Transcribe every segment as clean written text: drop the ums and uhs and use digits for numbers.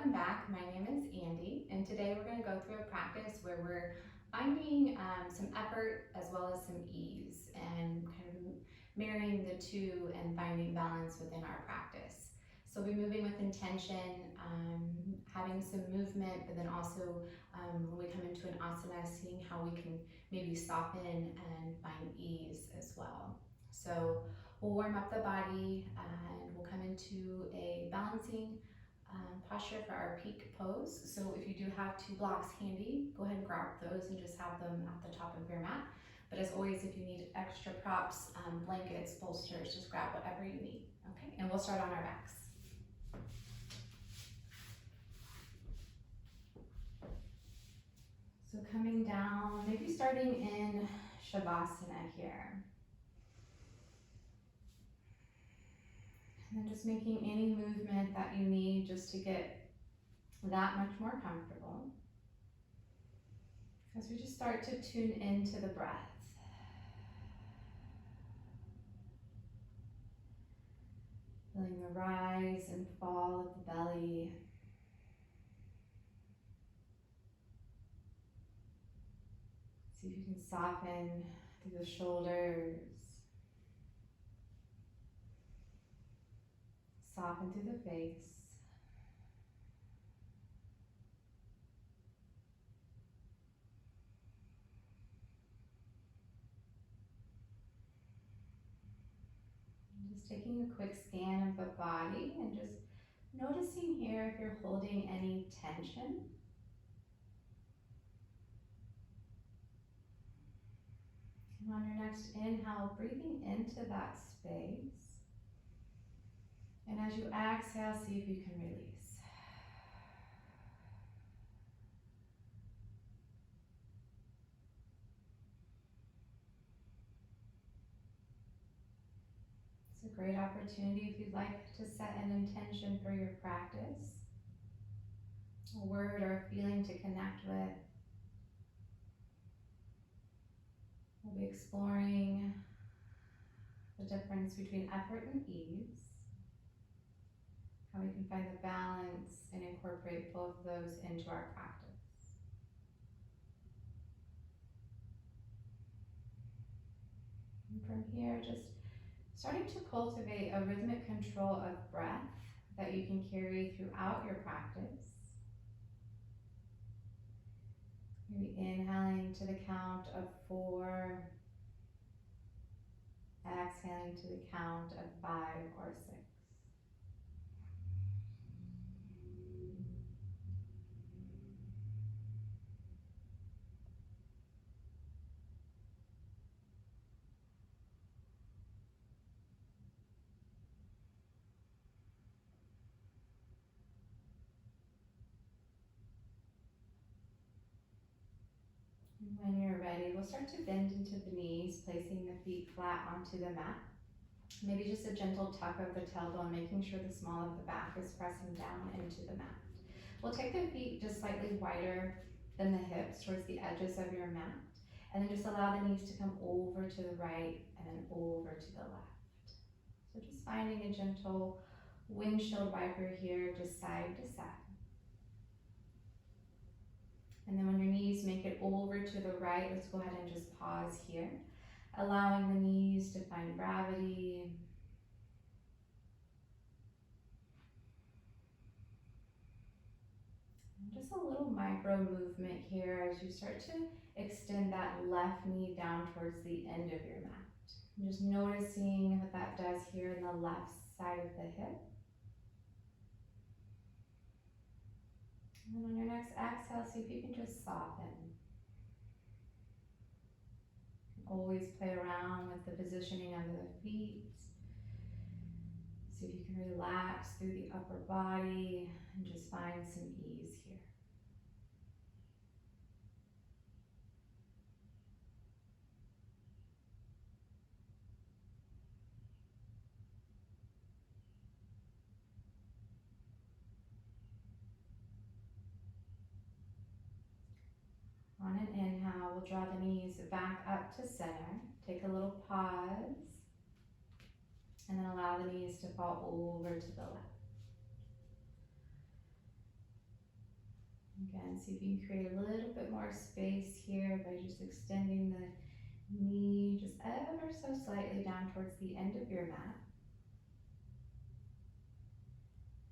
welcome back. My name is Andy, and today we're going to go through a practice where we're finding some effort as well as some ease and kind of marrying the two and finding balance within our practice. So we'll be moving with intention, having some movement, but then also when we come into an asana, seeing how we can maybe soften and find ease as well. So we'll warm up the body and we'll come into a balancing posture for our peak pose. So if you do have two blocks handy, go ahead and grab those and just have them at the top of your mat. But as always, if you need extra props, blankets, bolsters, just grab whatever you need. Okay, and we'll start on our backs. So coming down, maybe starting in Shavasana here. And then just making any movement that you need just to get that much more comfortable. As we just start to tune into the breath. Feeling the rise and fall of the belly. See if you can soften through the shoulders. Soften through the face. Just taking a quick scan of the body and just noticing here if you're holding any tension. And on your next inhale, breathing into that space. And as you exhale, see if you can release. It's a great opportunity if you'd like to set an intention for your practice, a word or a feeling to connect with. We'll be exploring the difference between effort and ease, how we can find the balance and incorporate both of those into our practice. And from here, just starting to cultivate a rhythmic control of breath that you can carry throughout your practice. Maybe inhaling to the count of 4, exhaling to the count of 5 or 6. When you're ready, we'll start to bend into the knees, placing the feet flat onto the mat. Maybe just a gentle tuck of the tailbone, making sure the small of the back is pressing down into the mat. We'll take the feet just slightly wider than the hips towards the edges of your mat. And then just allow the knees to come over to the right and then over to the left. So just finding a gentle windshield wiper here, just side to side. And then when your knees make it over to the right, let's go ahead and just pause here, allowing the knees to find gravity. And just a little micro movement here as you start to extend that left knee down towards the end of your mat. And just noticing what that does here in the left side of the hip. And then on your next exhale, see if you can just soften. Always play around with the positioning of the feet. See if you can relax through the upper body and just find some ease here. On an inhale, we'll draw the knees back up to center. Take a little pause. And then allow the knees to fall over to the left. Again, see if you can create a little bit more space here by just extending the knee just ever so slightly down towards the end of your mat.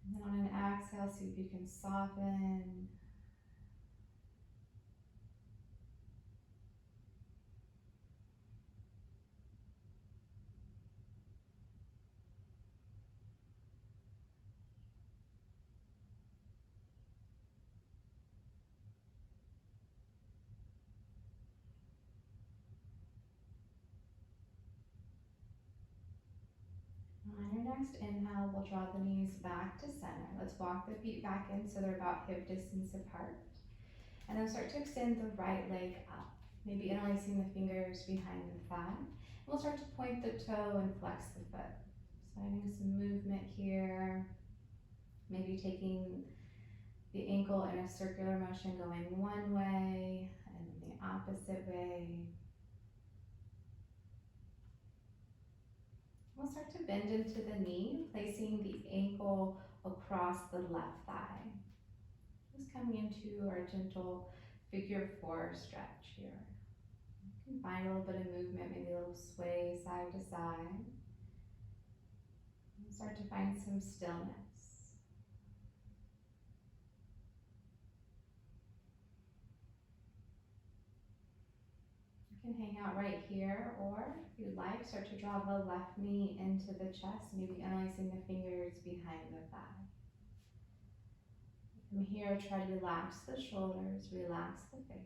And then on an exhale, see if you can soften. On your next inhale, we'll draw the knees back to center. Let's walk the feet back in so they're about hip distance apart. And then start to extend the right leg up. Maybe interlacing the fingers behind the thigh. We'll start to point the toe and flex the foot. So finding some movement here. Maybe taking the ankle in a circular motion going one way and then the opposite way. We'll start to bend into the knee, placing the ankle across the left thigh. Just coming into our gentle figure four stretch here. You can find a little bit of movement, maybe a little sway side to side. And start to find some stillness. You can hang out right here, or if you'd like, start to draw the left knee into the chest, maybe interlacing the fingers behind the thigh. From here, try to relax the shoulders, relax the face.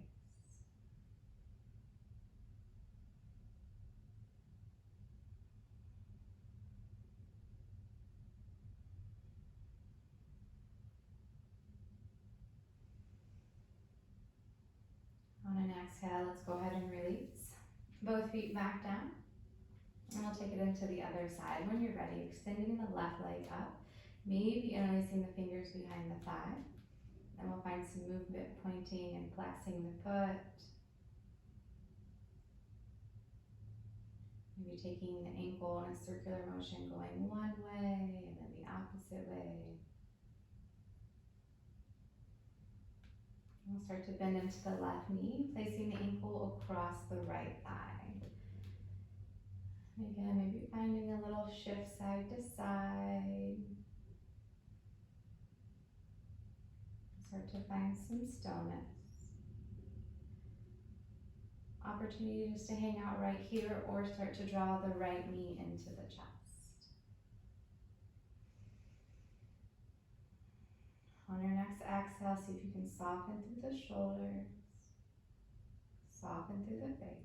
On an exhale, let's go ahead and release. Both feet back down. And we'll take it into the other side. When you're ready, extending the left leg up, maybe interlacing the fingers behind the thigh. Then we'll find some movement, pointing and flexing the foot. Maybe taking the ankle in a circular motion, going one way and then the opposite way. We'll start to bend into the left knee, placing the ankle across the right thigh. Again, maybe finding a little shift side to side. Start to find some stillness. Opportunity just to hang out right here or start to draw the right knee into the chest. On your next exhale, see if you can soften through the shoulders, soften through the face.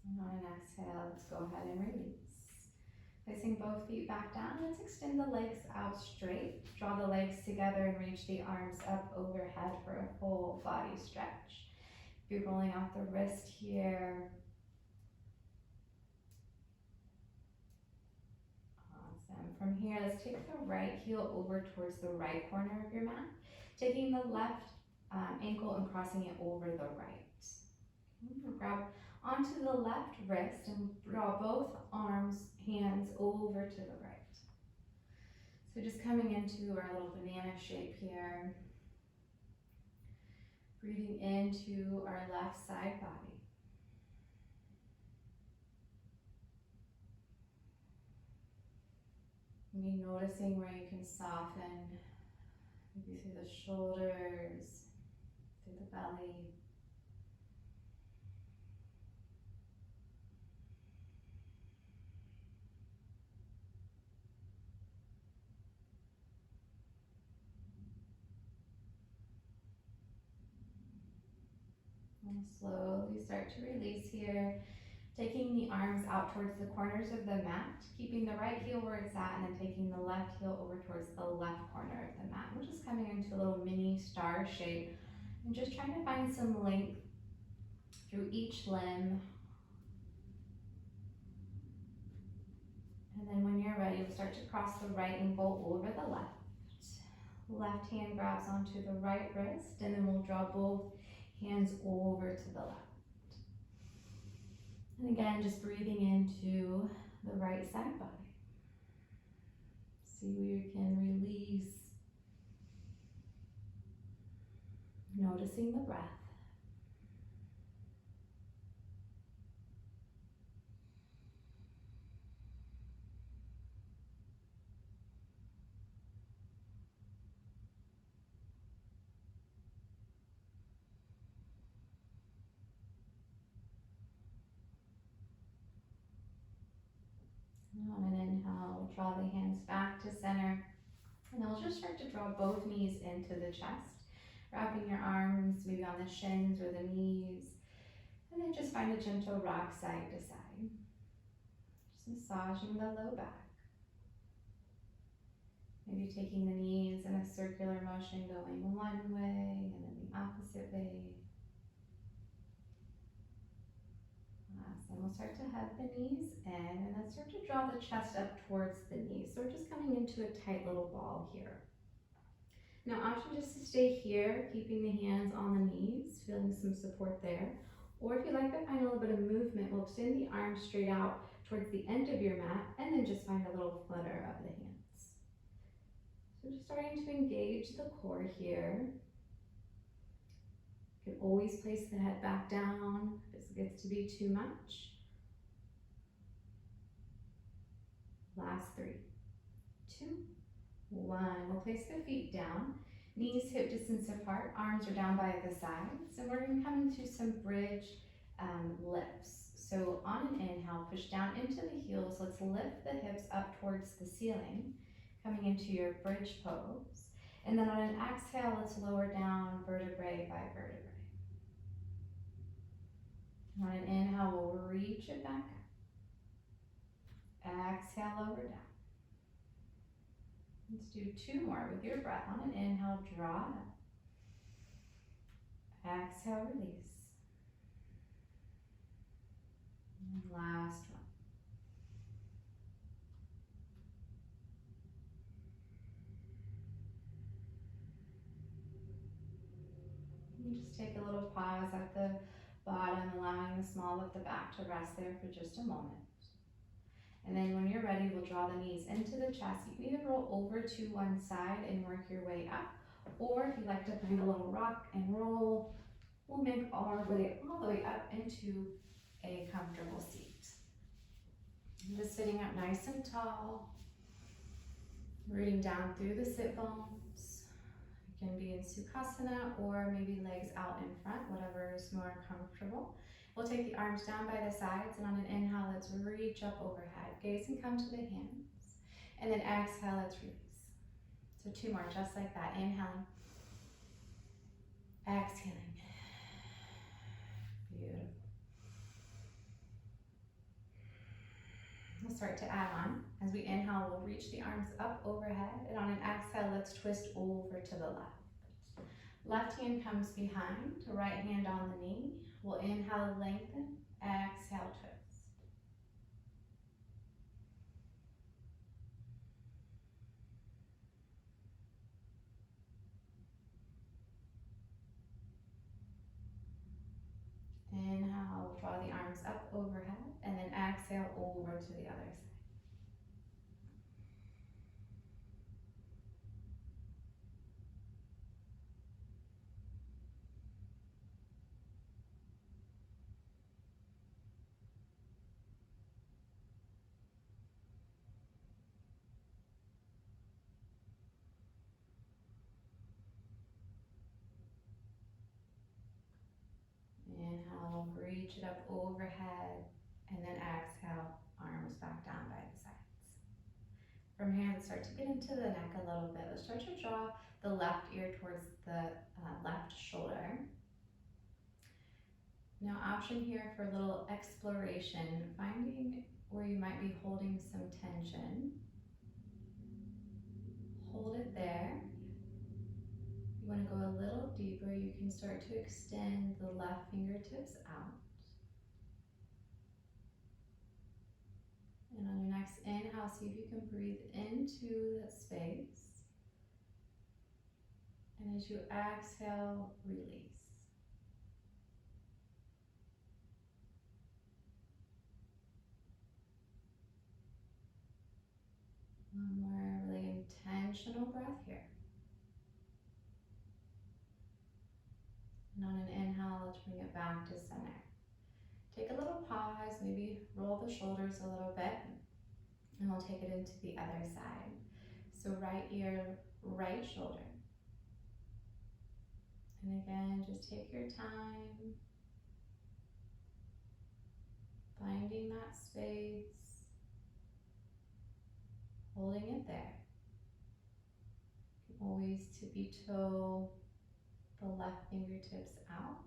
And on an exhale, let's go ahead and release. Placing both feet back down, let's extend the legs out straight. Draw the legs together and reach the arms up overhead for a full body stretch. If you're rolling out the wrist here. Awesome. From here, let's take the right heel over towards the right corner of your mat. Taking the left ankle and crossing it over the right. Grab onto the left wrist and draw both hands over to the right. So just coming into our little banana shape here. Breathing into our left side body. Maybe noticing where you can soften, maybe through the shoulders, through the belly. And slowly start to release here, taking the arms out towards the corners of the mat, keeping the right heel where it's at, and then taking the left heel over towards the left corner of the mat. We're just coming into a little mini star shape and just trying to find some length through each limb. And then when you're ready, we'll start to cross the right ankle over the left. Left hand grabs onto the right wrist, and then we'll draw both hands over to the left. And again, just breathing into the right side body. See where you can release, noticing the breath. And on an inhale, we'll draw the hands back to center. And then we'll just start to draw both knees into the chest, wrapping your arms maybe on the shins or the knees. And then just find a gentle rock side to side. Just massaging the low back. Maybe taking the knees in a circular motion, going one way and then the opposite way. Awesome. We'll start to hug the knees in and then start to draw the chest up towards the knees. So we're just coming into a tight little ball here. Now, option just to stay here, keeping the hands on the knees, feeling some support there. Or if you'd like to find a little bit of movement, we'll extend the arms straight out towards the end of your mat and then just find a little flutter of the hands. So just starting to engage the core here. You can always place the head back down if this gets to be too much. Last 3, 2, 1. We'll place the feet down, knees hip distance apart, arms are down by the sides, and we're going to come into some bridge lifts. So on an inhale, push down into the heels. Let's lift the hips up towards the ceiling, coming into your bridge pose. And then on an exhale, let's lower down vertebrae by vertebrae. On an inhale, we'll reach it back up. Exhale, lower down. Let's do 2 more with your breath. On an inhale, draw it up. Exhale, release. And last one. You just take a little pause at the bottom, allowing the small of the back to rest there for just a moment. And then when you're ready, we'll draw the knees into the chest. You can either roll over to one side and work your way up, or if you like to find a little rock and roll, we'll make our way all the way up into a comfortable seat. And just sitting up nice and tall, rooting down through the sit bones. You can be in Sukhasana or maybe legs out in front, whatever is more comfortable. We'll take the arms down by the sides, and on an inhale, let's reach up overhead. Gaze and come to the hands. And then exhale, let's release. So 2 more, just like that. Inhaling. Exhaling. Beautiful. We'll start to add on. As we inhale, we'll reach the arms up overhead. And on an exhale, let's twist over to the left. Left hand comes behind, right hand on the knee. We'll inhale, lengthen, exhale, twist. Inhale, we'll draw the arms up overhead, and then exhale over to the other side. Inhale, reach it up overhead, and then exhale, arms back down by the sides. From here, let's start to get into the neck a little bit. Let's start to draw the left ear towards the left shoulder. Now, option here for a little exploration, finding where you might be holding some tension. Hold it there. You want to go a little deeper, you can start to extend the left fingertips out. And on your next inhale, see if you can breathe into that space. And as you exhale, release. One more really intentional breath here. And on an inhale, let's bring it back to center. Take a little pause, maybe roll the shoulders a little bit, and we'll take it into the other side. So right ear, right shoulder. And again, just take your time, finding that space, holding it there. Always tippy toe the left fingertips out.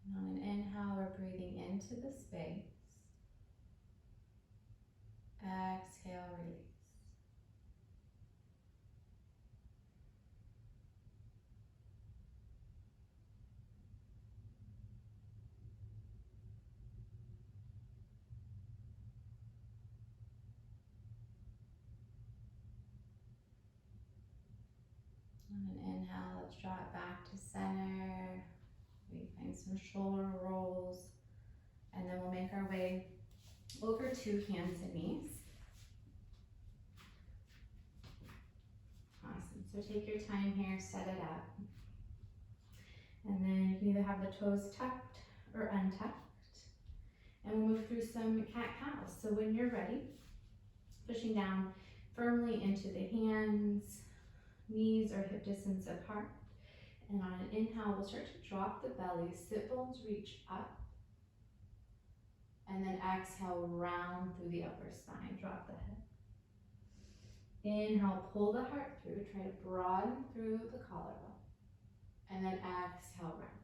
And on an inhale, we're breathing into the space. Exhale, release. On an inhale, let's draw it back to center. We find some shoulder rolls. And then we'll make our way over to hands and knees. Awesome. So take your time here, set it up. And then you can either have the toes tucked or untucked. And we'll move through some cat-cows. So when you're ready, pushing down firmly into the hands, knees are hip distance apart. And on an inhale, we'll start to drop the belly, sit bones reach up. And then exhale, round through the upper spine, drop the head. Inhale, pull the heart through, try to broaden through the collarbone. And then exhale, round.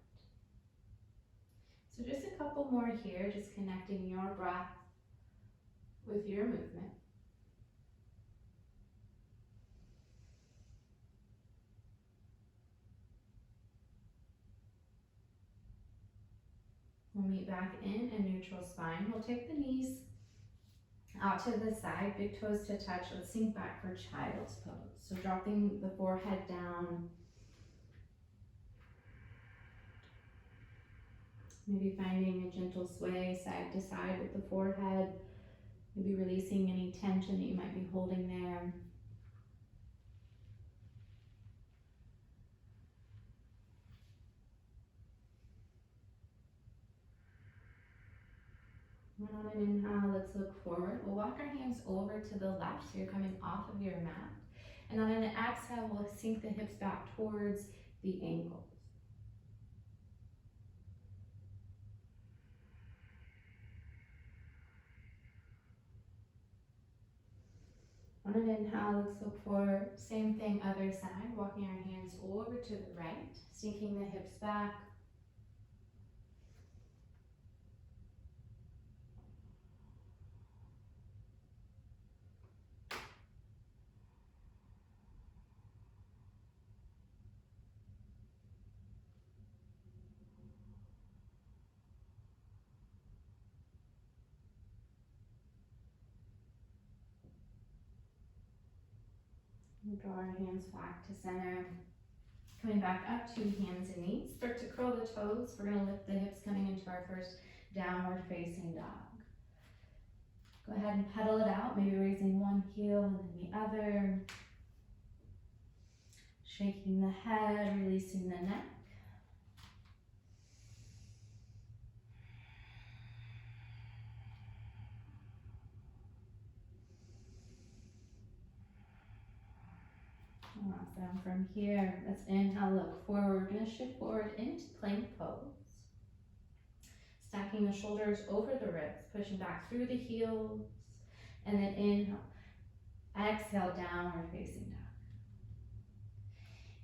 So just a couple more here, just connecting your breath with your movement. We'll meet back in a neutral spine. We'll take the knees out to the side, big toes to touch. Let's sink back for child's pose. So dropping the forehead down. Maybe finding a gentle sway side to side with the forehead. Maybe releasing any tension that you might be holding there. And on an inhale, let's look forward. We'll walk our hands over to the left, so you're coming off of your mat. And on an exhale, we'll sink the hips back towards the ankles. On an inhale, let's look forward. Same thing, other side. Walking our hands over to the right, sinking the hips back. And draw our hands back to center. Coming back up to hands and knees. Start to curl the toes. We're going to lift the hips coming into our first downward facing dog. Go ahead and pedal it out, maybe raising one heel and then the other. Shaking the head, releasing the neck. Awesome. From here, let's inhale, look forward. We're going to shift forward into plank pose. Stacking the shoulders over the ribs, pushing back through the heels. And then inhale, exhale, downward facing dog.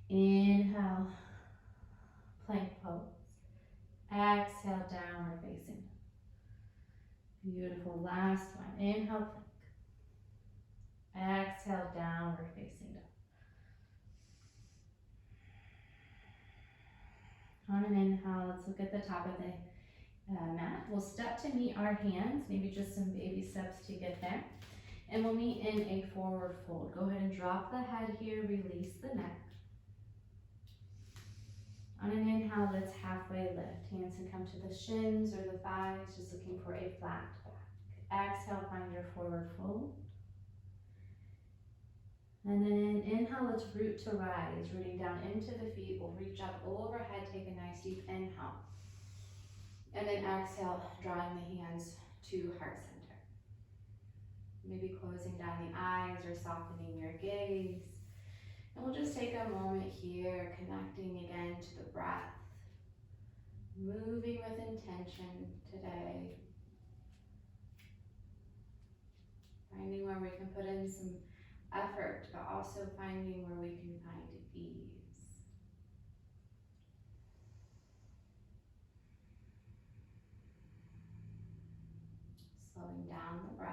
Inhale, plank pose. Exhale, downward facing dog. Beautiful. Last one. Inhale, plank. Exhale, downward facing dog. On an inhale, let's look at the top of the mat. We'll step to meet our hands, maybe just some baby steps to get there. And we'll meet in a forward fold. Go ahead and drop the head here, release the neck. On an inhale, let's halfway lift. Hands can come to the shins or the thighs, just looking for a flat back. Exhale, find your forward fold. And then inhale, let's root to rise, rooting down into the feet. We'll reach up overhead, take a nice deep inhale. And then exhale, drawing the hands to heart center. Maybe closing down the eyes or softening your gaze. And we'll just take a moment here, connecting again to the breath. Moving with intention today. Finding where we can put in some effort, but also finding where we can find ease. Slowing down the breath.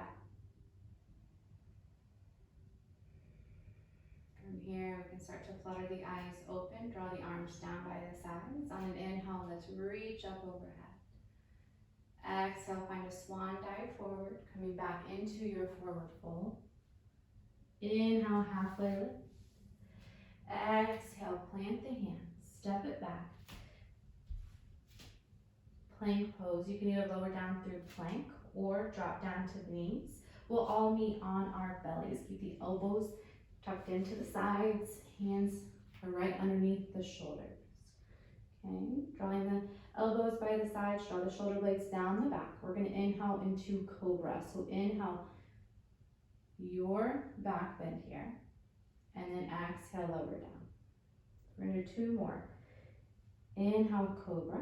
From here, we can start to flutter the eyes open, draw the arms down by the sides. On an inhale, let's reach up overhead. Exhale, find a swan dive forward, coming back into your forward fold. Inhale, halfway lift. Exhale, plant the hands, step it back. Plank pose. You can either lower down through plank or drop down to the knees. We'll all meet on our bellies. Keep the elbows tucked into the sides. Hands are right underneath the shoulders. Okay, drawing the elbows by the sides, draw the shoulder blades down the back. We're going to inhale into cobra. So inhale your back bend here, and then exhale, lower down. We're going to do 2 more. Inhale, cobra.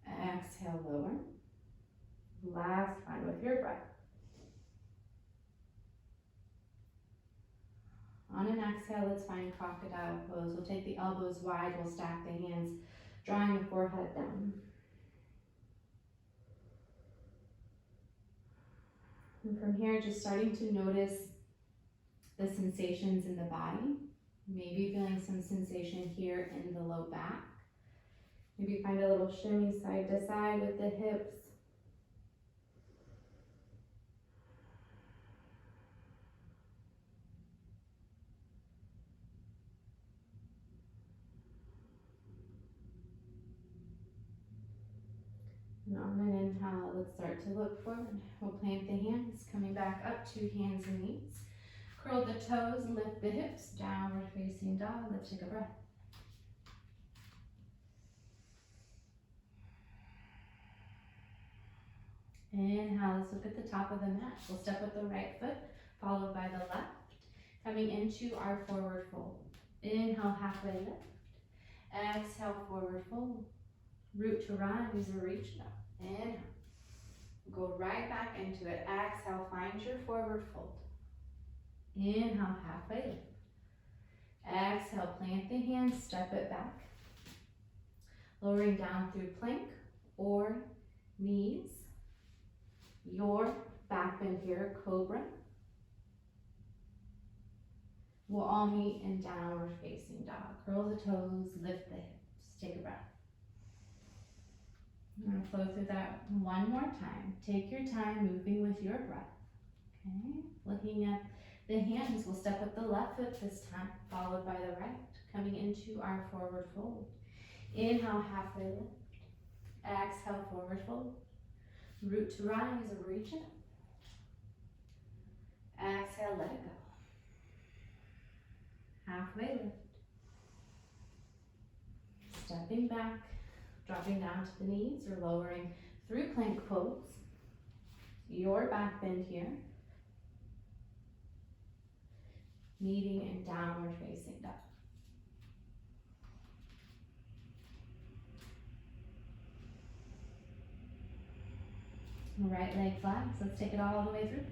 Exhale, lower. Last one with your breath. On an exhale, let's find crocodile pose. We'll take the elbows wide, we'll stack the hands, drawing the forehead down. And from here, just starting to notice the sensations in the body. Maybe feeling some sensation here in the low back. Maybe find a little shimmy side to side with the hips. And on an inhale, let's start to look forward. We'll plant the hands, coming back up to hands and knees. Curl the toes, lift the hips, downward facing dog. Let's take a breath. Inhale, let's look at the top of the mat. We'll step with the right foot, followed by the left. Coming into our forward fold. Inhale, halfway lift. Exhale, forward fold. Root to rise or reach it up. Inhale. Go right back into it. Exhale, find your forward fold. Inhale, halfway lift. Exhale, plant the hands, step it back. Lowering down through plank or knees. Your back bend here, cobra. We'll all meet in downward facing dog. Curl the toes, lift the hips. Take a breath. I'm going to flow through that one more time. Take your time moving with your breath. Okay, looking at the hands, we'll step with the left foot this time, followed by the right, coming into our forward fold. Inhale, halfway lift. Exhale, forward fold. Root to rise or reach it up. Exhale, let it go. Halfway lift. Stepping back, dropping down to the knees or lowering through plank pose. Your back bend here. Meeting in downward facing dog. Right leg flat, so let's take it all the way through.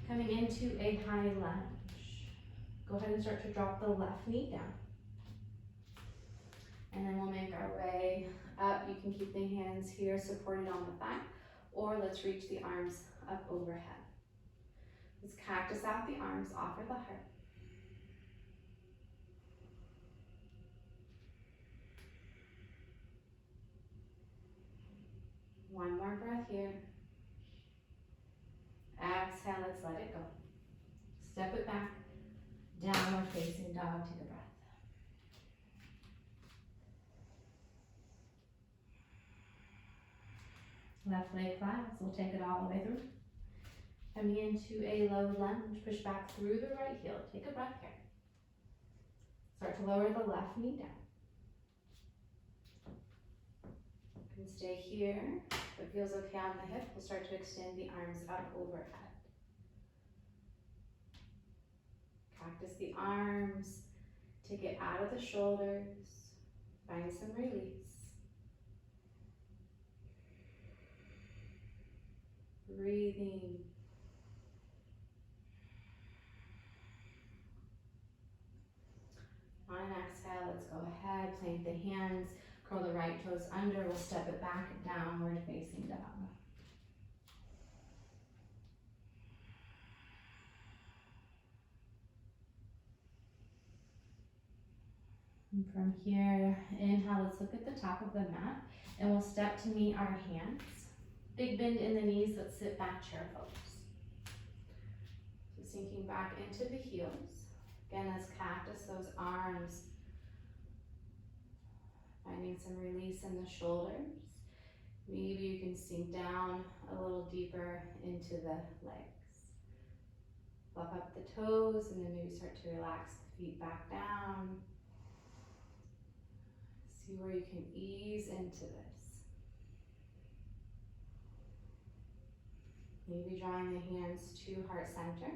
Coming into a high lunge. Go ahead and start to drop the left knee down. And then we'll make our way up. You can keep the hands here supported on the thigh, or let's reach the arms up overhead. Let's cactus out the arms, offer the heart. One more breath here. exhale, let's let it go. Step it back, downward facing dog, take a breath. Left leg flat, so we'll take it all the way through. Coming into a low lunge, push back through the right heel. Take a breath here. Start to lower the left knee down. You can stay here. If it feels okay on the hip, we'll start to extend the arms up overhead. Practice the arms. Take it out of the shoulders. Find some release. Breathing. On an exhale, let's go ahead, plant the hands, curl the right toes under, we'll step it back, downward facing dog. And from here, inhale, let's look at the top of the mat, and we'll step to meet our hands. Big bend in the knees, let's sit back, chair pose. So sinking back into the heels. Again, as cactus, those arms, finding some release in the shoulders. Maybe you can sink down a little deeper into the legs. Fluff up the toes and then maybe start to relax the feet back down. See where you can ease into this. Maybe drawing the hands to heart center.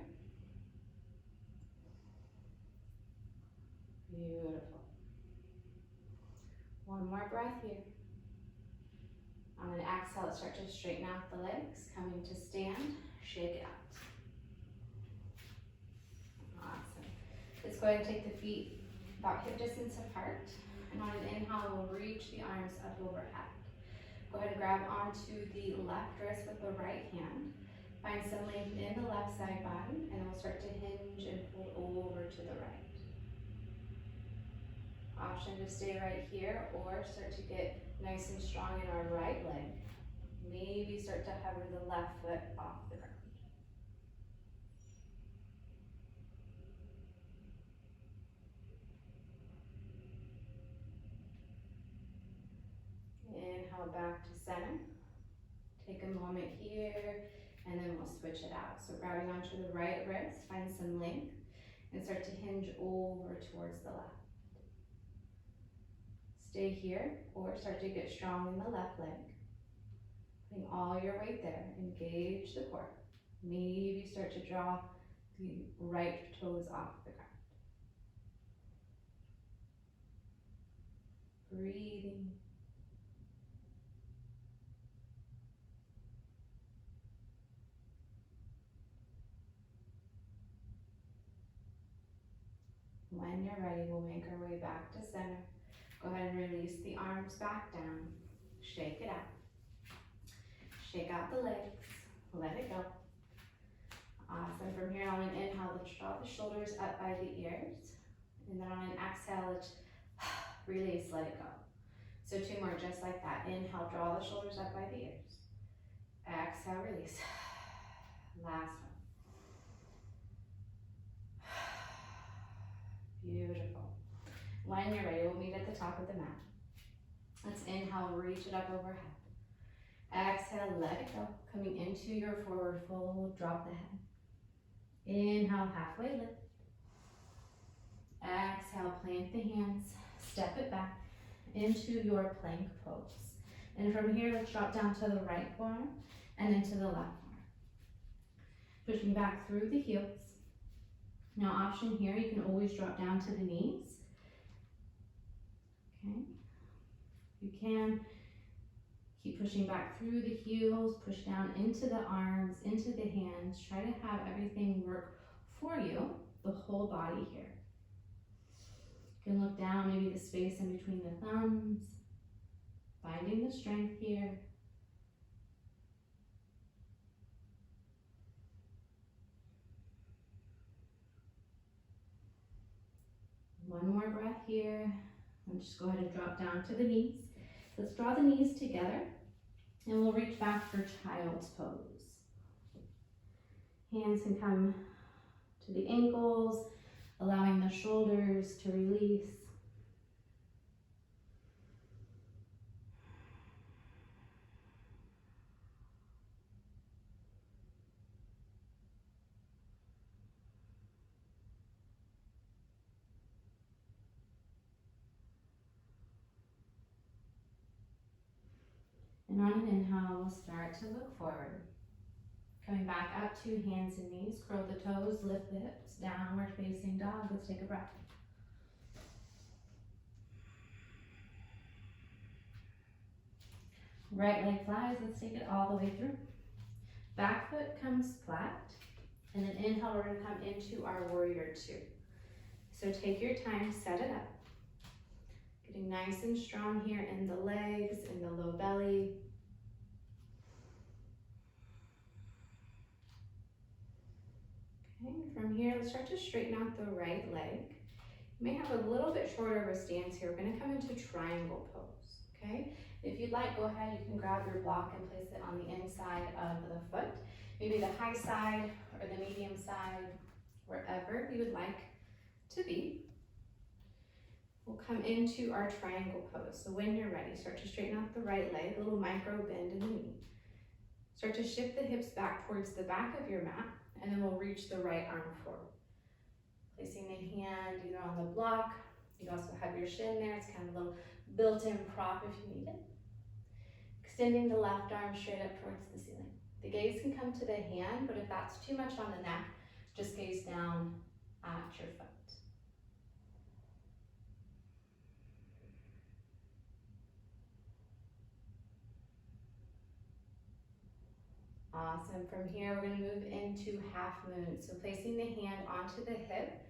Beautiful. One more breath here. On an exhale, start to straighten out the legs. Coming to stand, shake it out. Awesome. Let's go ahead and take the feet about hip distance apart. And on an inhale, we'll reach the arms up overhead. Go ahead and grab onto the left wrist with the right hand. Find some length in the left side body, and we'll start to hinge and fold over to the right. Option to stay right here or start to get nice and strong in our right leg. Maybe start to hover the left foot off the ground. Inhale back to center. Take a moment here and then we'll switch it out. So grabbing onto the right wrist, find some length and start to hinge over towards the left. Stay here or start to get strong in the left leg. Putting all your weight there. Engage the core. Maybe start to draw the right toes off the ground. Breathing. When you're ready, we'll make our way back to center. Go ahead and release the arms back down. Shake it out. Shake out the legs. Let it go. Awesome. From here on an inhale, let's draw the shoulders up by the ears. And then on an exhale, let's release, let it go. So two more just like that. Inhale, draw the shoulders up by the ears. Exhale, release. Last one. Beautiful. When you're ready, we'll meet at the top of the mat. Let's inhale, reach it up overhead. Exhale, let it go. Coming into your forward fold, drop the head. Inhale, halfway lift. Exhale, plant the hands, step it back into your plank pose. And from here, let's drop down to the right forearm and then to the left arm. Pushing back through the heels. Now option here, you can always drop down to the knees. Okay, you can keep pushing back through the heels, push down into the arms, into the hands. Try to have everything work for you, the whole body here. You can look down, maybe the space in between the thumbs, finding the strength here. One more breath here. And just go ahead and drop down to the knees. Let's draw the knees together and we'll reach back for child's pose. Hands can come to the ankles, allowing the shoulders to release. And on an inhale, we'll start to look forward. Coming back up to hands and knees, curl the toes, lift the hips, downward facing dog. Let's take a breath. Right leg flies, let's take it all the way through. Back foot comes flat, and then inhale, we're gonna come into our warrior two. So take your time, set it up. Getting nice and strong here in the legs, in the low belly. Okay, from here, let's start to straighten out the right leg. You may have a little bit shorter of a stance here. We're gonna come into triangle pose, okay? If you'd like, go ahead, you can grab your block and place it on the inside of the foot. Maybe the high side or the medium side, wherever you would like to be. We'll come into our triangle pose. So when you're ready, start to straighten out the right leg, a little micro bend in the knee. Start to shift the hips back towards the back of your mat, and then we'll reach the right arm forward. Placing the hand either on the block, you also have your shin there, it's kind of a little built-in prop if you need it. Extending the left arm straight up towards the ceiling. The gaze can come to the hand, but if that's too much on the neck, just gaze down at your foot. Awesome. From here, we're going to move into half moon. So placing the hand onto the hip,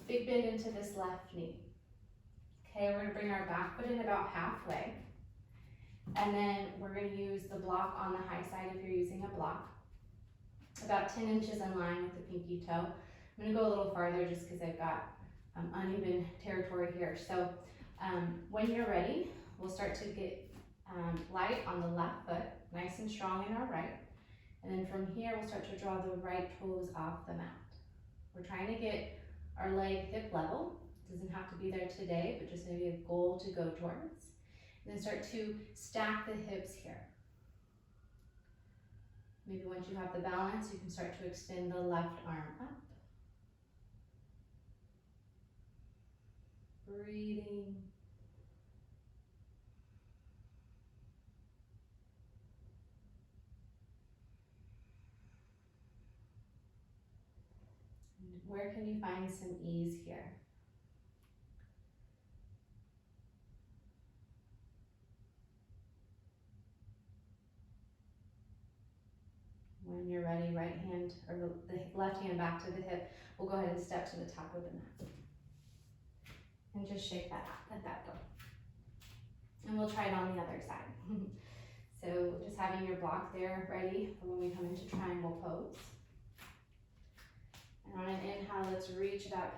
big bend into this left knee. Okay, we're going to bring our back foot in about halfway. And then we're going to use the block on the high side if you're using a block. About 10 inches in line with the pinky toe. I'm going to go a little farther just because I've got uneven territory here. So when you're ready, we'll start to get light on the left foot, nice and strong in our right. And then from here, we'll start to draw the right toes off the mat. We're trying to get our leg hip level. It doesn't have to be there today, but just maybe a goal to go towards. And then start to stack the hips here. Maybe once you have the balance, you can start to extend the left arm up. Breathing. And where can you find some ease here? When you're ready, right hand or the left hand back to the hip. We'll go ahead and step to the top of the mat. And just shake that out, let that go. And we'll try it on the other side. So just having your block there ready for when we come into triangle pose. And on an inhale, let's reach it up.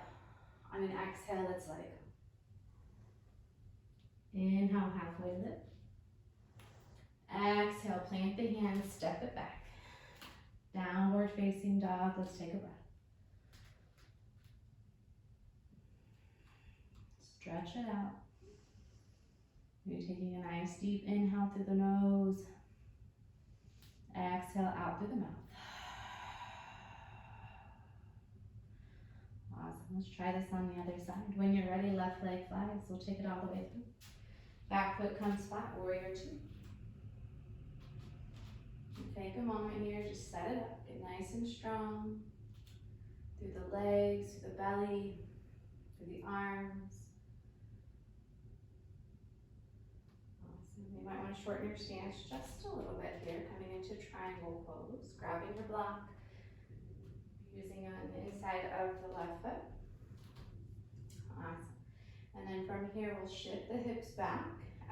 On an exhale, let's let it go. Inhale, halfway lift. Exhale, plant the hands, step it back. Downward facing dog, let's take a breath. Stretch it out. You're taking a nice deep inhale through the nose. Exhale out through the mouth. Awesome. Let's try this on the other side. When you're ready, left leg flies. We'll take it all the way through. Back foot comes flat, warrior two. Take a moment here, just set it up. Get nice and strong. Through the legs, through the belly, through the arms. Awesome. You might want to shorten your stance just a little bit here, coming into triangle pose. Grabbing your block, using on the inside of the left foot. Awesome. And then from here, we'll shift the hips back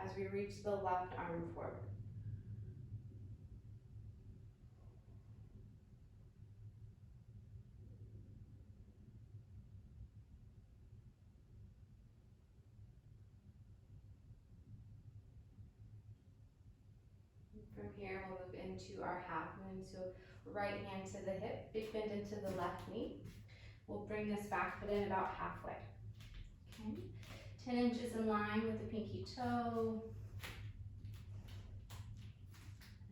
as we reach the left arm forward. From here, we'll move into our half moon. So right hand to the hip, big bend into the left knee. We'll bring this back foot in about halfway. Okay, 10 inches in line with the pinky toe.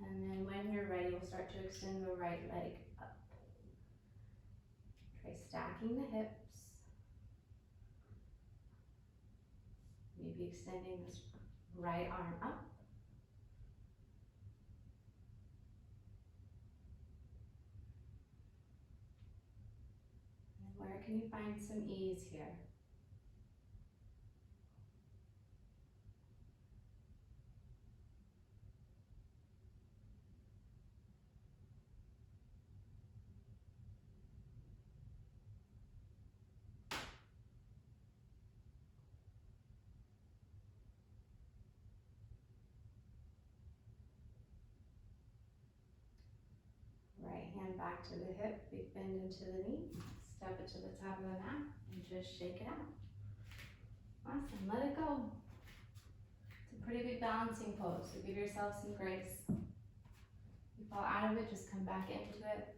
And then when you're ready, we'll start to extend the right leg up. Try stacking the hips. Maybe extending this right arm up. And where can you find some ease here? Right hand back to the hip, big bend into the knee. Step it to the top of the mat and just shake it out. Awesome, let it go. It's a pretty big balancing pose, so give yourself some grace. You fall out of it, just come back into it.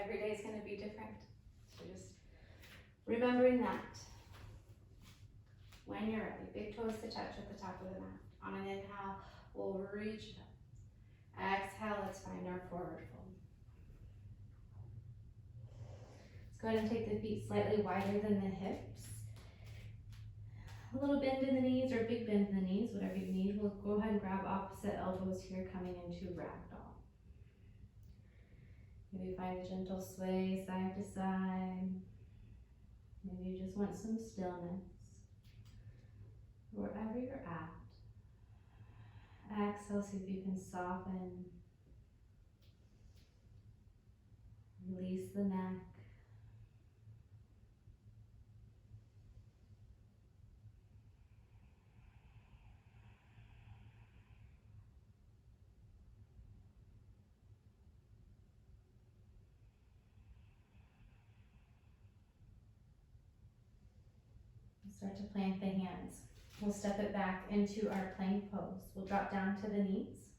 Every day is going to be different, so just remembering that. When you're ready, big toes to touch at the top of the mat. On an inhale, we'll reach it up. Exhale, let's find our forward fold. Let's go ahead and take the feet slightly wider than the hips. A little bend in the knees or big bend in the knees, whatever you need. We'll go ahead and grab opposite elbows here, coming into ragdoll. Maybe find a gentle sway side to side. Maybe you just want some stillness. Wherever you're at. Exhale, see if you can soften. Release the neck. Start to plant the hands. We'll step it back into our plank pose. We'll drop down to the knees.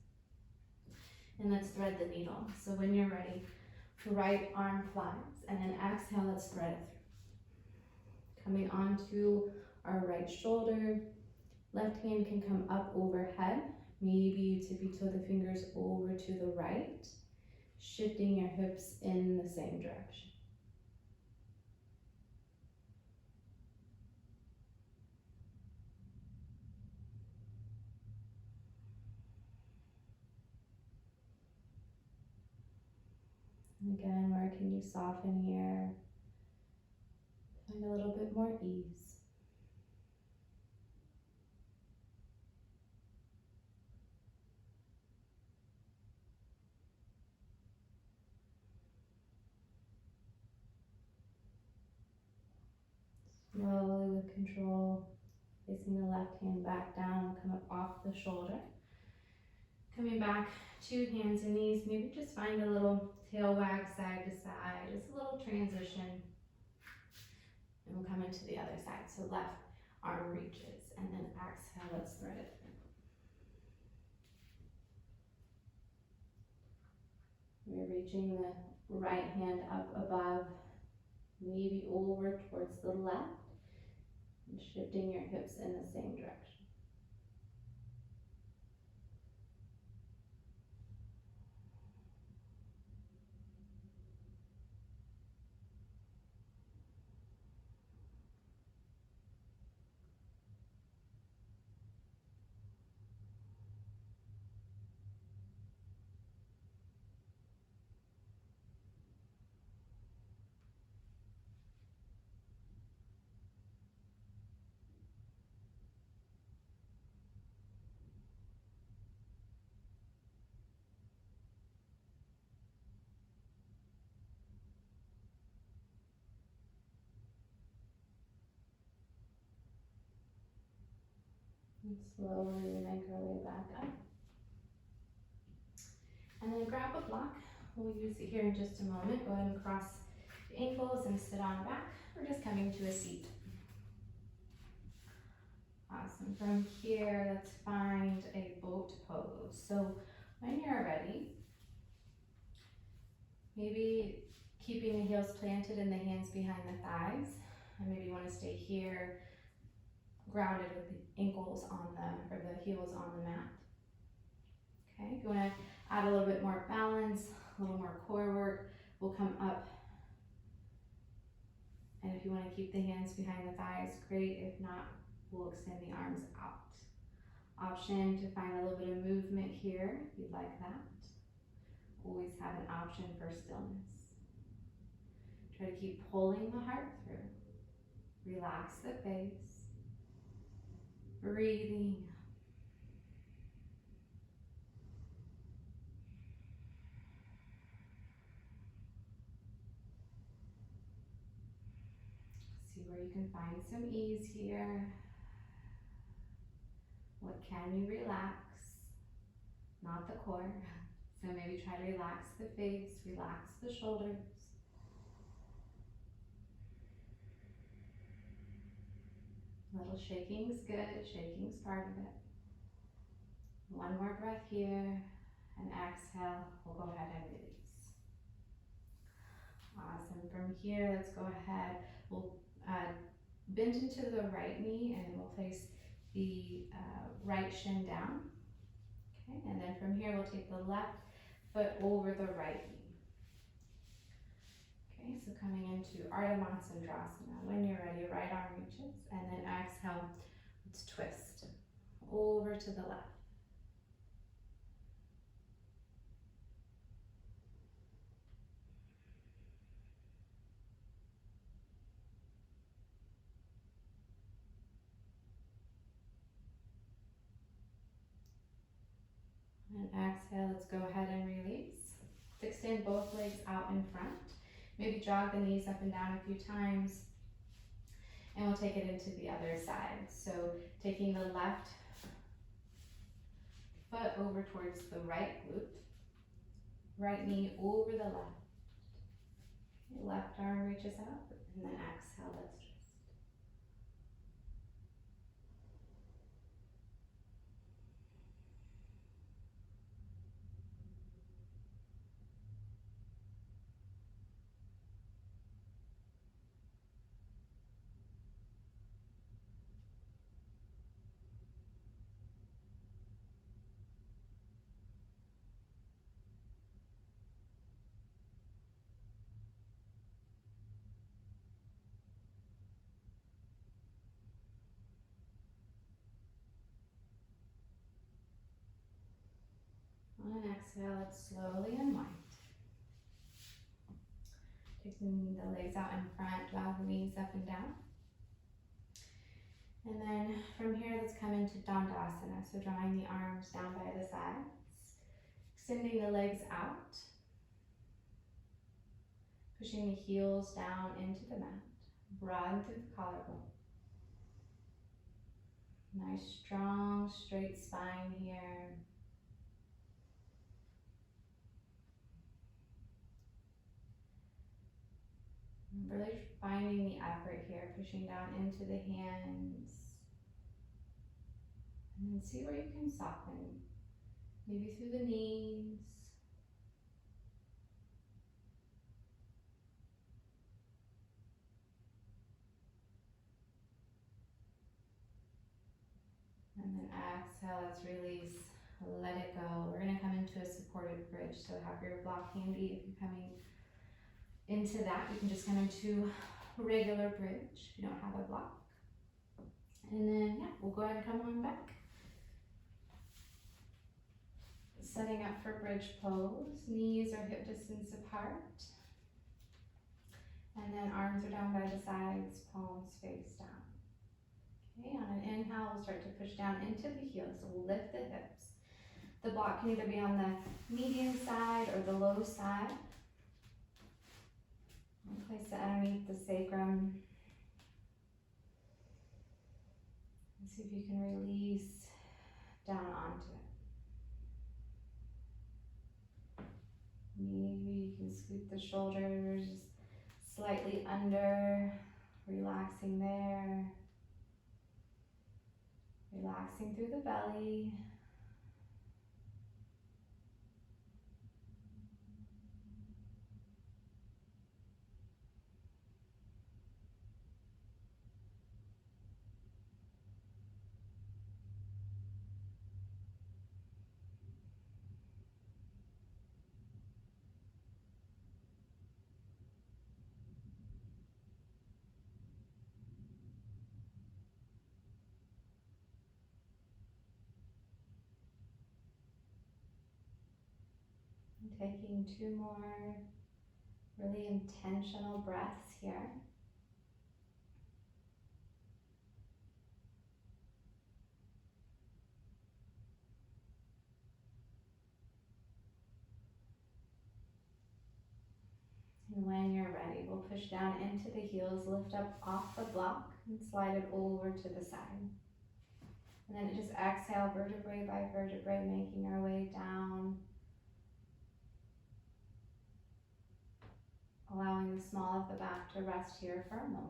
And let's thread the needle. So when you're ready, right arm flies. And then exhale, let's thread it through. Coming onto our right shoulder. Left hand can come up overhead. Maybe you tippy-toe the fingers over to the right. Shifting your hips in the same direction. Again, where can you soften here? Find a little bit more ease. Slowly with control, placing the left hand back down, come up off the shoulder. Coming back to hands and knees, maybe just find a little tail wag side to side, just a little transition. And we'll come into the other side. So left arm reaches, and then exhale, let's thread it through. We're reaching the right hand up above, maybe over towards the left, and shifting your hips in the same direction. And slowly we make our way back up. And then grab a block. We'll use it here in just a moment. Go ahead and cross the ankles and sit on back. We're just coming to a seat. Awesome. From here, let's find a boat pose. So When you're ready, maybe keeping the heels planted and the hands behind the thighs. And maybe you want to stay here, grounded with the ankles on the, or the heels on the mat. Okay, if you want to add a little bit more balance, a little more core work, we'll come up. And if you want to keep the hands behind the thighs, great. If not, we'll extend the arms out. Option to find a little bit of movement here, if you'd like that. Always have an option for stillness. Try to keep pulling the heart through. Relax the face. Breathing. See where you can find some ease here. What can you relax? Not the core. So maybe try to relax the face, relax the shoulders. A little shaking's good, shaking's part of it. One more breath here, and exhale, we'll go ahead and release. Awesome, from here, let's go ahead, we'll bend into the right knee, and then we'll place the right shin down. Okay, and then from here, we'll take the left foot over the right knee. Okay, so coming into Ardha Matsyendrasana. When you're ready, right arm reaches, and then exhale, let's twist over to the left. And exhale, let's go ahead and release. Let's extend both legs out in front. Maybe jog the knees up and down a few times. And we'll take it into the other side. So taking the left foot over towards the right glute. Right knee over the left. Okay, left arm reaches up. And then exhale, let's twist. On an exhale, let's slowly unwind. Taking the legs out in front, jog the knees up and down. And then from here, let's come into Dandasana. So drawing the arms down by the sides, extending the legs out, pushing the heels down into the mat, broaden through the collarbone. Nice, strong, straight spine here. Really finding the effort here, pushing down into the hands. And then see where you can soften, maybe through the knees. And then exhale, let's release, let it go. We're gonna come into a supported bridge, so have your block handy. If you're coming into that, you can just come into regular bridge if you don't have a block. And then, yeah, we'll go ahead and come on back. Setting up for bridge pose, knees are hip distance apart. And then arms are down by the sides, palms face down. Okay, on an inhale, we'll start to push down into the heels, so we'll lift the hips. The block can either be on the medium side or the low side. And place it underneath the sacrum. And see if you can release down onto it. Maybe you can scoop the shoulders slightly under, relaxing there. Relaxing through the belly. Taking 2 more really intentional breaths here. And when you're ready, we'll push down into the heels, lift up off the block, and slide it over to the side. And then just exhale vertebrae by vertebrae, making our way down, allowing the small of the back to rest here for a moment.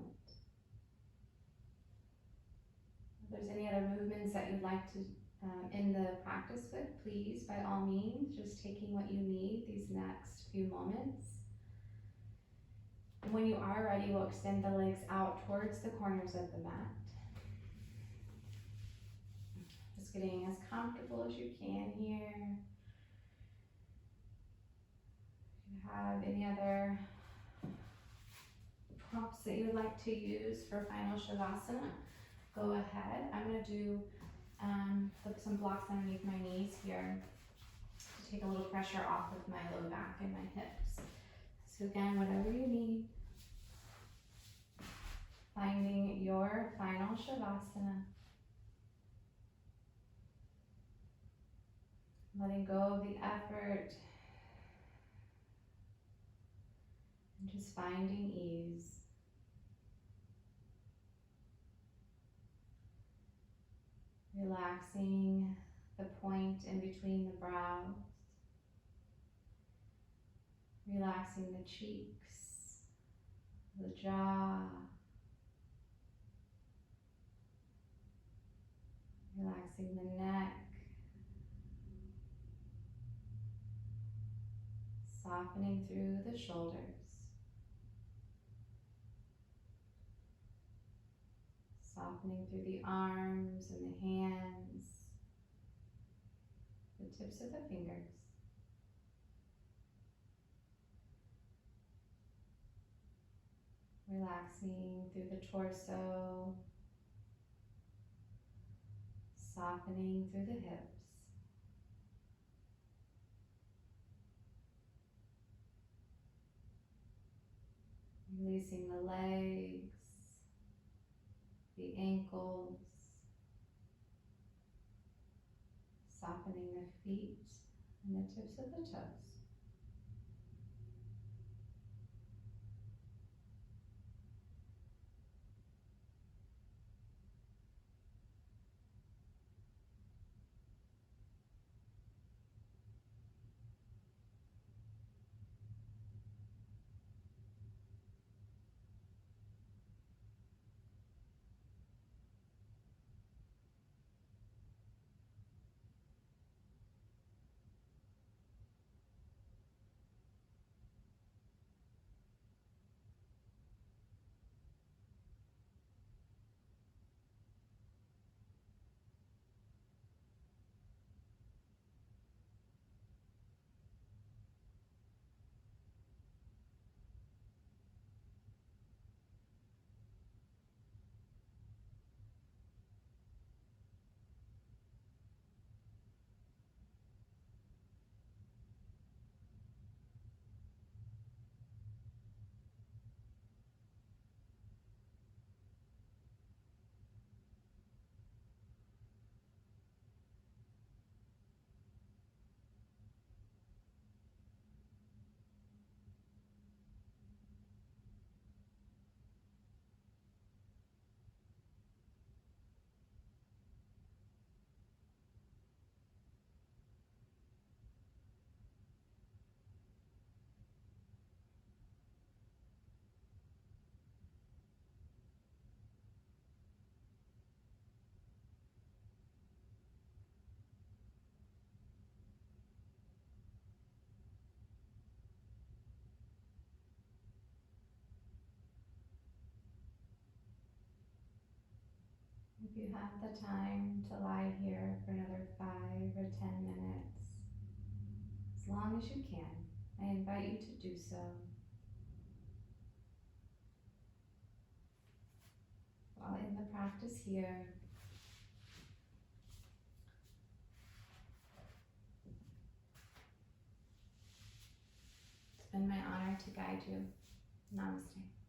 If there's any other movements that you'd like to end the practice with, please, by all means, just taking what you need these next few moments. And when you are ready, we'll extend the legs out towards the corners of the mat. Just getting as comfortable as you can here. If you have any other props that you would like to use for final Shavasana, go ahead. I'm going to do put some blocks underneath my knees here to take a little pressure off of my low back and my hips. So again, whatever you need, finding your final Shavasana. Letting go of the effort and just finding ease. Relaxing the point in between the brows. Relaxing the cheeks, the jaw. Relaxing the neck. Softening through the shoulders. Softening through the arms and the hands, the tips of the fingers. Relaxing through the torso, softening through the hips. Releasing the legs, the ankles, softening the feet and the tips of the toes. If you have the time to lie here for another 5 or 10 minutes, as long as you can, I invite you to do so. While in the practice here, been my honor to guide you. Namaste.